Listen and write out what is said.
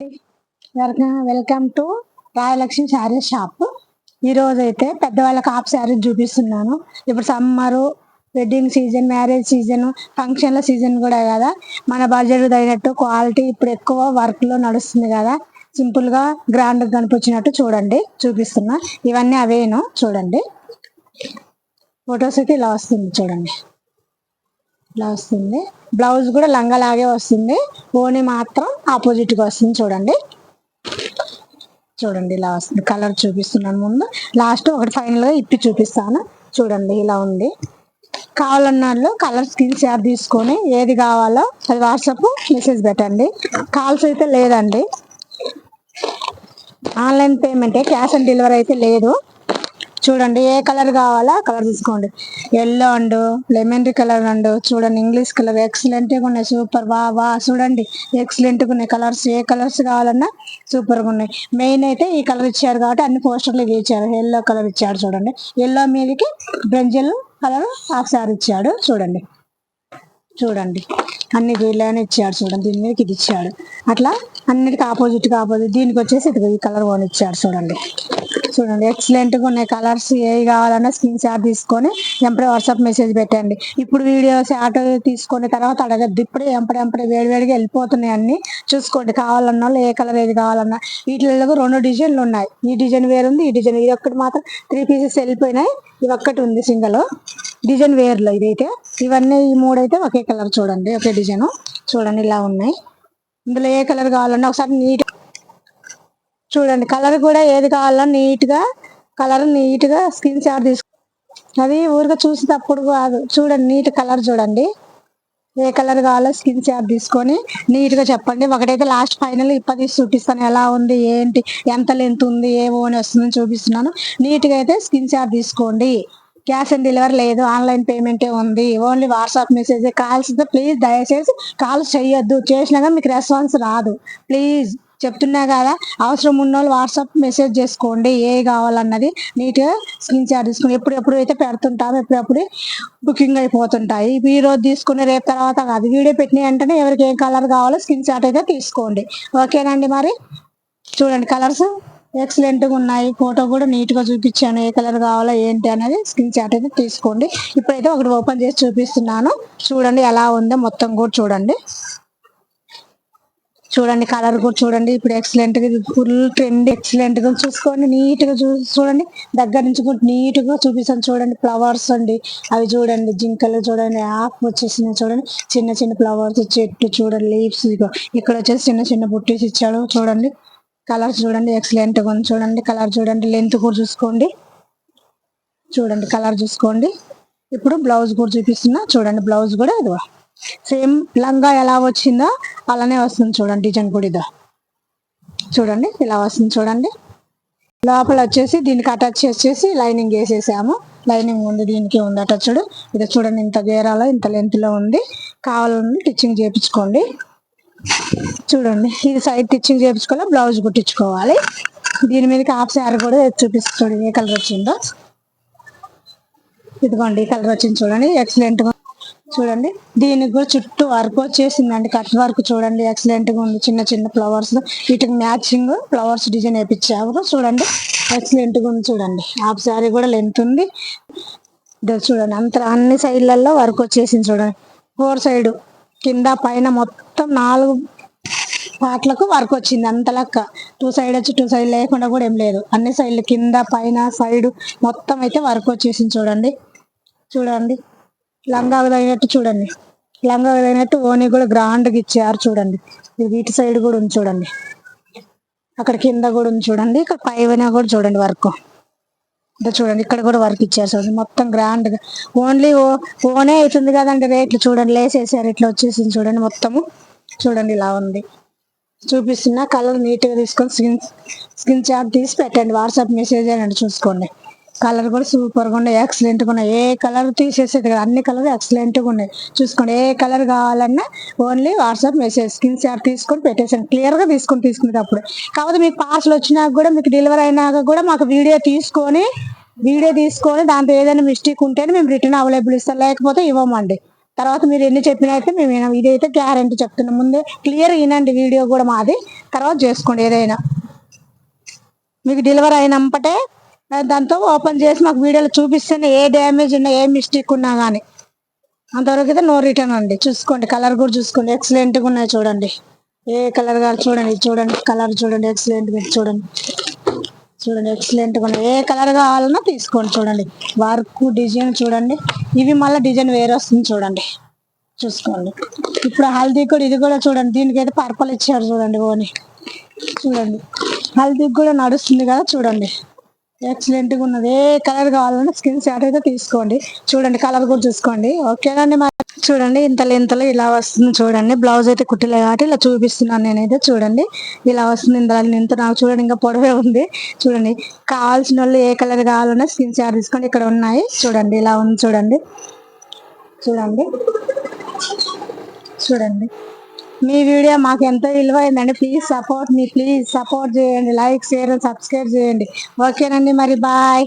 Welcome to Rayalakshmi sari shop. ఈరోజు అయితే పెద్దవాళ్ళకి హాఫ్ శారీస్ చూపిస్తున్నాను. ఇప్పుడు summer, wedding season, marriage season, ఫంక్షన్ల సీజన్ కూడా కదా, మన బడ్జెట్ తగినట్టు క్వాలిటీ ఇప్పుడు ఎక్కువ వర్క్ లో నడుస్తుంది కదా, సింపుల్ గా గ్రాండ్ గా కనిపించినట్టు చూడండి చూపిస్తున్నా. ఇవన్నీ అవేను చూడండి. ఫొటోస్ అయితే ఇలా వస్తుంది చూడండి, ఇలా వస్తుంది. బ్లౌజ్ కూడా లంగలాగే వస్తుంది, ఓని మాత్రం ఆపోజిట్ గా వస్తుంది చూడండి. చూడండి ఇలా వస్తుంది. కలర్ చూపిస్తున్నాను ముందు, లాస్ట్ ఒకటి ఫైనల్ గా ఇప్పి చూపిస్తాను చూడండి. ఇలా ఉంది. కావాలన్న వాళ్ళు కలర్ స్క్రీన్ షాట్ తీసుకొని ఏది కావాలో అది వాట్సాప్ మెసేజ్ పెట్టండి. కాల్స్ అయితే లేదండి, ఆన్లైన్ పేమెంటే, క్యాష్ ఆన్ డెలివరీ అయితే లేదు. చూడండి ఏ కలర్ కావాలా కలర్ తీసుకోండి. Yellow and lemon colour and చూడండి, ఇంగ్లీష్ కలర్ ఎక్సలెంట్ గా ఉన్నాయి, సూపర్. వా చూడండి ఎక్సలెంట్ గా ఉన్నాయి కలర్స్. ఏ కలర్స్ కావాలన్నా సూపర్ గా ఉన్నాయి. మెయిన్ అయితే ఈ కలర్ ఇచ్చారు కాబట్టి అన్ని పోస్టర్లు ఇచ్చారు. ఎల్లో కలర్ ఇచ్చాడు చూడండి, ఎల్లో మీదకి బ్రింజల్ కలర్ హాఫ్ సారీ ఇచ్చాడు చూడండి. చూడండి అన్ని వీళ్ళని ఇచ్చాడు చూడండి, దీని మీదకి ఇది ఇచ్చాడు. అట్లా అన్నిటికి ఆపోజిట్ దీనికి వచ్చేసి ఇది ఈ కలర్ వన్ ఇచ్చాడు చూడండి. చూడండి ఎక్సలెంట్ గా ఉన్నాయి కలర్స్. ఏవి కావాలన్నా స్క్రీన్ షాట్ తీసుకొని ఎంపడే వాట్సాప్ మెసేజ్ పెట్టండి. ఇప్పుడు వీడియో షాట్ తీసుకునే తర్వాత అడగద్దు, ఇప్పుడే ఎంపడే వేడివేడిగా వెళ్ళిపోతున్నాయి అన్ని. చూసుకోండి కావాలన్న వాళ్ళు ఏ కలర్ ఏది కావాలన్నా. వీటిలో 2 డిజైన్లు ఉన్నాయి, ఈ డిజైన్ వేరుంది, ఈ డిజైన్. ఇది ఒక్కటి మాత్రం 3 పీసెస్ వెళ్ళిపోయినాయి, ఇది ఒక్కటి ఉంది సింగల్ డిజైన్ వేర్లో. ఇదైతే ఇవన్నీ ఈ 3 అయితే ఒకే కలర్ చూడండి, ఒకే డిజైన్ చూడండి. ఇలా ఉన్నాయి. ఇందులో ఏ కలర్ కావాలన్నా ఒకసారి నీట్ చూడండి. కలర్ కూడా ఏది కావాలన్నా నీట్ గా స్క్రీన్ షాట్ తీసుకో, అది ఊరిగా చూసేటప్పుడు కాదు. చూడండి నీట్ కలర్ చూడండి, ఏ కలర్ కావాలో స్క్రీన్ షాట్ తీసుకొని నీట్ గా చెప్పండి. ఒకటైతే లాస్ట్ ఫైనల్ తీసి చూపిస్తాను ఎలా ఉంది ఏంటి, ఎంత లెంత్ ఉంది, ఏ ఓన్ వస్తుందని చూపిస్తున్నాను. నీట్ గా అయితే స్క్రీన్ షాట్ తీసుకోండి. క్యాష్ ఆన్ డెలివరీ లేదు, ఆన్లైన్ పేమెంటే ఉంది. Only WhatsApp message. Calls please దయచేసి కాల్స్ చేయొద్దు, చేసినా కానీ మీకు రెస్పాన్స్ రాదు. ప్లీజ్ చెప్తున్నా కదా, అవసరం ఉన్న వాళ్ళు వాట్సాప్ మెసేజ్ చేసుకోండి. ఏ కావాలన్నది నీట్గా స్క్రీన్ షాట్ తీసుకుని ఎప్పుడు అయితే పెడుతుంటాము, ఎప్పుడప్పుడు బుకింగ్ అయిపోతుంటాయి. ఈ రోజు తీసుకుని రేపు తర్వాత కాదు, వీడియో పెట్టిన వెంటనే ఎవరికి ఏ కలర్ కావాలో స్క్రీన్ షాట్ అయితే తీసుకోండి. ఓకేనండి. మరి చూడండి కలర్స్ ఎక్సలెంట్ గా ఉన్నాయి. ఫోటో కూడా నీట్ గా చూపించాను, ఏ కలర్ కావాలో ఏంటి అనేది స్క్రీన్ షాట్ అయితే తీసుకోండి. ఇప్పుడైతే ఒకటి ఓపెన్ చేసి చూపిస్తున్నాను చూడండి ఎలా ఉందో మొత్తం కూడా చూడండి. చూడండి కలర్ కూడా చూడండి. ఇప్పుడు ఎక్సలెంట్ గా ఫుల్ ట్రెండ్, ఎక్సలెంట్ గా చూసుకోండి. నీట్ గా చూడండి, దగ్గర నుంచి కూడా నీట్ గా చూపిస్తాను చూడండి. ఫ్లవర్స్ అండి అవి చూడండి, జింకలు చూడండి, ఆకు వచ్చేసింది చూడండి, చిన్న చిన్న ఫ్లవర్స్, చెట్టు చూడండి, లీవ్స్. ఇక్కడ వచ్చేసి చిన్న చిన్న బుట్టీస్ ఇచ్చాడు చూడండి. కలర్ చూడండి ఎక్సలెంట్ గా ఉంది చూడండి. కలర్ చూడండి, లెంత్ కూడా చూసుకోండి. చూడండి కలర్ చూసుకోండి. ఇప్పుడు బ్లౌజ్ కూడా చూపిస్తున్నా చూడండి. బ్లౌజ్ కూడా ఇదిగో సేమ్ లంగా ఎలా వచ్చిందో అలానే వస్తుంది చూడండి. డిజైన్ కూడా ఇదో చూడండి, ఇలా వస్తుంది చూడండి. లోపల వచ్చేసి దీనికి అటాచ్ చేసేసి లైనింగ్ వేసేసాము. లైనింగ్ ఉంది, దీనికి ఉంది అటాచ్డ్. ఇది చూడండి ఇంత గేరాలో ఇంత లెంత్ లో ఉంది. కావాలని టిచ్చింగ్ చేయించుకోండి. చూడండి ఇది సైడ్ టిచ్చింగ్ చేయించుకోవాలి, బ్లౌజ్ కుట్టించుకోవాలి. దీని మీదకి హాఫ్ శారీ కూడా చూపిస్తాడు ఏ కలర్ వచ్చిందో. ఇదిగోండి ఈ కలర్ వచ్చింది చూడండి, ఎక్సలెంట్ గా చూడండి. దీనికి కూడా చుట్టూ వర్క్ వచ్చేసిందండి, కట్ వర్క్ చూడండి ఎక్సలెంట్ గా ఉంది. చిన్న చిన్న ఫ్లవర్స్, వీటికి మ్యాచింగ్ ఫ్లవర్స్ డిజైన్ వేయించారు చూడండి, ఎక్సలెంట్ గా ఉంది చూడండి. హాఫ్ శారీ కూడా లెంత్ ఉంది. చూడండి అంత అన్ని సైడ్లలో వర్క్ వచ్చేసింది చూడండి. 4 సైడ్ కింద పైన మొత్తం 4 పార్ట్లకు వర్క్ వచ్చింది. అంత లెక్క 2 సైడ్ వచ్చి 2 సైడ్ లేకుండా కూడా ఏం లేదు, అన్ని సైడ్లు కింద పైన సైడ్ మొత్తం అయితే వర్క్ వచ్చేసింది చూడండి. చూడండి లంగా తగినట్టు చూడండి, లంగా తగినట్టు ఓని కూడా గ్రాండ్ గా ఇచ్చారు చూడండి. వీటి సైడ్ కూడా ఉంది చూడండి, అక్కడ కింద కూడా ఉంది చూడండి, ఇక్కడ పైన కూడా చూడండి వర్క్. చూడండి ఇక్కడ కూడా వర్క్ ఇచ్చారు చూడండి, మొత్తం గ్రాండ్ గా. ఓన్లీ ఓనే అవుతుంది కదండి రేట్లు చూడండి, లేసేసారు ఇట్లా వచ్చేసింది చూడండి మొత్తము. చూడండి ఇలా ఉంది చూపిస్తున్నా. కలర్ నీట్ గా తీసుకొని స్క్రీన్ షాట్ తీసి పెట్టండి, వాట్సాప్ మెసేజ్ అని చూసుకోండి. కలర్ కూడా సూపర్ గా ఉన్నాయి, ఎక్సలెంట్ గా ఉన్నాయి. ఏ కలర్ తీసేసేది కదా, అన్ని కలర్ ఎక్సలెంట్ గా ఉన్నాయి. చూసుకోండి ఏ కలర్ కావాలన్నా only WhatsApp message screen shot తీసుకొని పెట్టేసాను, క్లియర్ గా తీసుకునేటప్పుడు. కాకపోతే మీకు పార్సల్ వచ్చినాక కూడా, మీకు డెలివరీ అయినాక కూడా మాకు వీడియో తీసుకొని దాంతో ఏదైనా మిస్టేక్ ఉంటేనే మేము రిటర్న్ అవైలబుల్ ఇస్తాం, లేకపోతే ఇవ్వమండి. తర్వాత మీరు ఎన్ని చెప్పినా అయితే మేము వినం. ఇదైతే గ్యారెంటీ చెప్తున్నాం, ముందే క్లియర్ వినండి వీడియో కూడా మాది, తర్వాత చేసుకోండి ఏదైనా. మీకు డెలివరీ అయినంపటే దాంతో ఓపెన్ చేసి మాకు వీడియోలో చూపిస్తేనే ఏ డ్యామేజ్ ఉన్నా ఏ మిస్టేక్ ఉన్నా కానీ, అంతవరకు అయితే నో రిటర్న్ అండి. చూసుకోండి కలర్ కూడా చూసుకోండి, ఎక్సలెంట్గా ఉన్నాయి చూడండి. ఏ కలర్ కాదు చూడండి, చూడండి కలర్ చూడండి, ఎక్సలెంట్గా చూడండి, చూడండి ఎక్సలెంట్గా ఉన్నాయి. ఏ కలర్ కావాలన్నా తీసుకోండి. చూడండి వర్క్ డిజైన్ చూడండి, ఇవి మళ్ళీ డిజైన్ వేరే వస్తుంది చూడండి, చూసుకోండి. ఇప్పుడు హల్దీ కూడా ఇది కూడా చూడండి, దీనికి అయితే పర్పల్ ఇచ్చారు చూడండి ఓని, చూడండి హల్దీకి కూడా నడుస్తుంది కదా చూడండి, ఎక్సలెంట్గా ఉన్నది. ఏ కలర్ కావాలన్నా స్కిన్ షాట్ అయితే తీసుకోండి. చూడండి కలర్ కూడా చూసుకోండి. ఓకేనండి మరి చూడండి ఇంతలో ఇలా వస్తుంది చూడండి. బ్లౌజ్ అయితే కుట్టలే కాబట్టి ఇలా చూపిస్తున్నాను నేనైతే. చూడండి ఇలా వస్తుంది, ఇంత నాకు చూడండి ఇంకా పొడవే ఉంది చూడండి. కావాల్సిన వాళ్ళు ఏ కలర్ కావాలన్నా స్కిన్ షాట్ తీసుకోండి, ఇక్కడ ఉన్నాయి చూడండి. ఇలా ఉంది చూడండి, చూడండి చూడండి. మీ వీడియో మాకు ఎంతో విలువైందండి. ప్లీజ్ సపోర్ట్ చేయండి, లైక్ షేర్ సబ్స్క్రైబ్ చేయండి. ఓకేనండి మరి బాయ్.